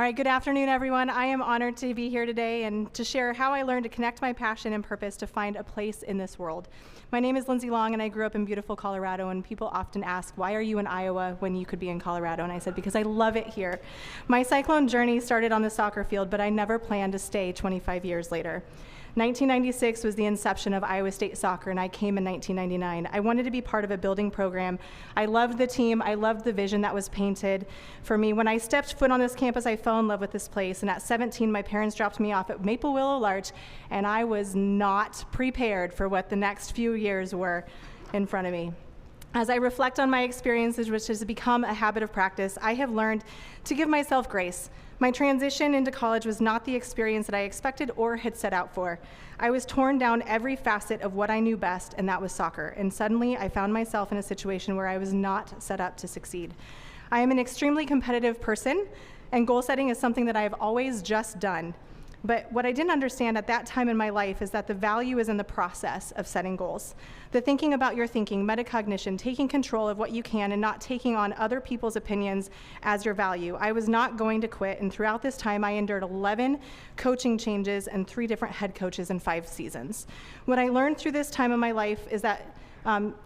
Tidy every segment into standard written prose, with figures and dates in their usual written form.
All right, good afternoon, everyone. I am honored to be here today and to share how I learned to connect my passion and purpose to find a place in this world. My name is Lindsey and I grew up in beautiful Colorado, and people often ask, why are you in Iowa when you could be in Colorado? And I said, because I love it here. My Cyclone journey started on the soccer field, but I never planned to stay 25 years later. 1996 was the inception of Iowa State soccer, and I came in 1999. I wanted to be part of a building program. I loved the team. I loved the vision that was painted for me. When I stepped foot on this campus, I fell in love with this place, and at 17, my parents dropped me off at Maple Willow Larch, and I was not prepared for what the next few years were in front of me. As I reflect on my experiences, which has become a habit of practice, I have learned to give myself grace. My transition into college was not the experience that I expected or had set out for. I was torn down every facet of what I knew best, and that was soccer. And suddenly, I found myself in a situation where I was not set up to succeed. I am an extremely competitive person, and goal setting is something that I have always just done. But what I didn't understand at that time in my life is that the value is in the process of setting goals. The thinking about your thinking, metacognition, taking control of what you can and not taking on other people's opinions as your value. I was not going to quit, and throughout this time I endured 11 coaching changes and 3 different head coaches in 5 seasons. What I learned through this time of my life is that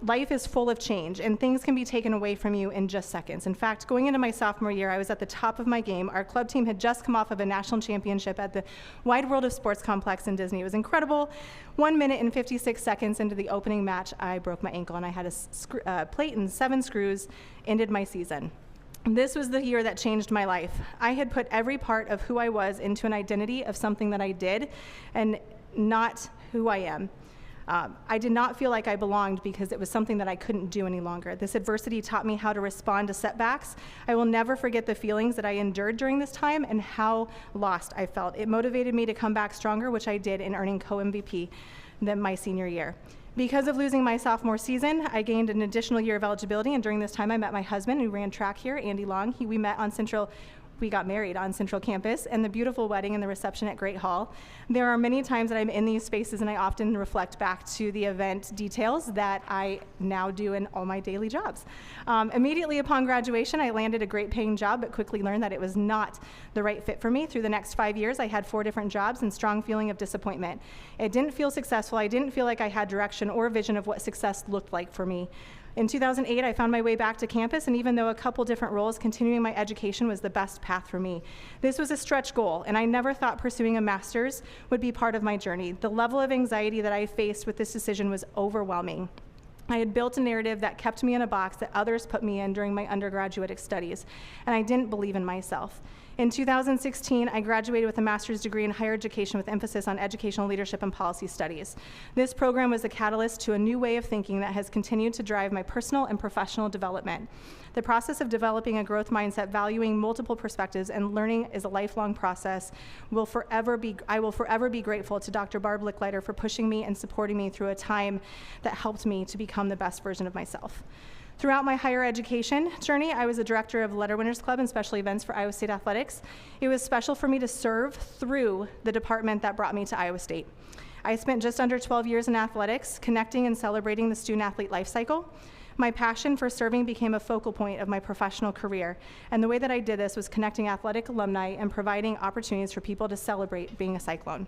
life is full of change, and things can be taken away from you in just seconds. In fact, going into my sophomore year, I was at the top of my game. Our club team had just come off of a national championship at the Wide World of Sports complex in Disney. It was incredible. 1 minute and 56 seconds into the opening match, I broke my ankle, and I had a plate and 7 screws, ended my season. This was the year that changed my life. I had put every part of who I was into an identity of something that I did and not who I am. I did not feel like I belonged because it was something that I couldn't do any longer. This adversity taught me how to respond to setbacks. I will never forget the feelings that I endured during this time and how lost I felt. It motivated me to come back stronger, which I did in earning co-MVP than my senior year. Because of losing my sophomore season, I gained an additional year of eligibility, and during this time I met my husband, who ran track here, Andy Long. We got married on Central Campus, and the beautiful wedding and the reception at Great Hall. There are many times that I'm in these spaces and I often reflect back to the event details that I now do in all my daily jobs. Immediately upon graduation, I landed a great paying job, but quickly learned that it was not the right fit for me. Through the next 5 years, I had 4 different jobs and strong feeling of disappointment. It didn't feel successful. I didn't feel like I had direction or vision of what success looked like for me. In 2008, I found my way back to campus, and even though a couple different roles, continuing my education was the best path for me. This was a stretch goal, and I never thought pursuing a master's would be part of my journey. The level of anxiety that I faced with this decision was overwhelming. I had built a narrative that kept me in a box that others put me in during my undergraduate studies, and I didn't believe in myself. In 2016, I graduated with a master's degree in higher education with emphasis on educational leadership and policy studies. This program was a catalyst to a new way of thinking that has continued to drive my personal and professional development. The process of developing a growth mindset, valuing multiple perspectives, and learning is a lifelong process. I will forever be grateful to Dr. Barb Licklider for pushing me and supporting me through a time that helped me to become the best version of myself. Throughout my higher education journey, I was a director of Letter Winners Club and special events for Iowa State Athletics. It was special for me to serve through the department that brought me to Iowa State. I spent just under 12 years in athletics, connecting and celebrating the student-athlete life cycle. My passion for serving became a focal point of my professional career, and the way that I did this was connecting athletic alumni and providing opportunities for people to celebrate being a Cyclone.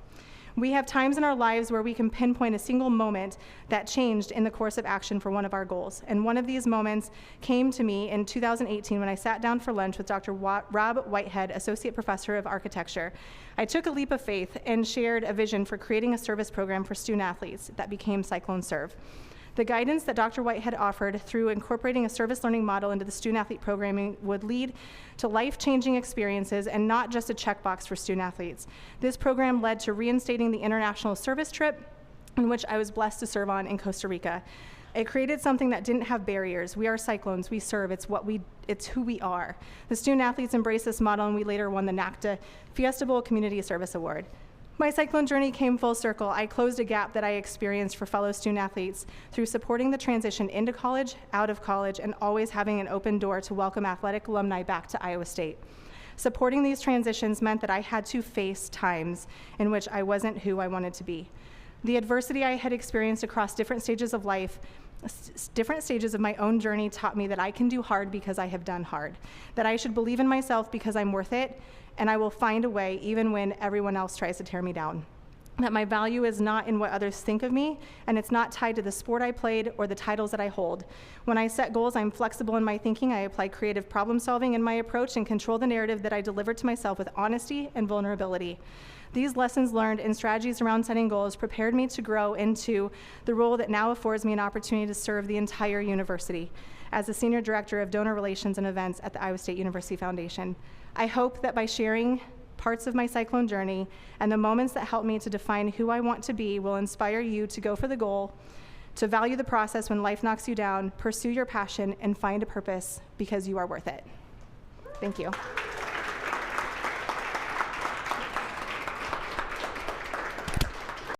We have times in our lives where we can pinpoint a single moment that changed in the course of action for one of our goals. And one of these moments came to me in 2018 when I sat down for lunch with Dr. Rob Whitehead, Associate Professor of Architecture. I took a leap of faith and shared a vision for creating a service program for student athletes that became Cyclone Serve. The guidance that Dr. Whitehead offered through incorporating a service learning model into the student-athlete programming would lead to life-changing experiences and not just a checkbox for student-athletes. This program led to reinstating the international service trip in which I was blessed to serve on in Costa Rica. It created something that didn't have barriers. We are Cyclones, we serve, it's who we are. The student-athletes embraced this model, and we later won the NACTA Fiesta Bowl Community Service Award. My Cyclone journey came full circle. I closed a gap that I experienced for fellow student athletes through supporting the transition into college, out of college, and always having an open door to welcome athletic alumni back to Iowa State. Supporting these transitions meant that I had to face times in which I wasn't who I wanted to be. The adversity I had experienced across different stages of life Different stages of my own journey taught me that I can do hard because I have done hard, that I should believe in myself because I'm worth it, and I will find a way even when everyone else tries to tear me down. That my value is not in what others think of me, and it's not tied to the sport I played or the titles that I hold. When I set goals, I'm flexible in my thinking, I apply creative problem solving in my approach, and control the narrative that I deliver to myself with honesty and vulnerability. These lessons learned and strategies around setting goals prepared me to grow into the role that now affords me an opportunity to serve the entire university as the Senior Director of Donor Relations and Events at the Iowa State University Foundation. I hope that by sharing parts of my Cyclone journey and the moments that help me to define who I want to be will inspire you to go for the goal, to value the process when life knocks you down, pursue your passion, and find a purpose because you are worth it. Thank you.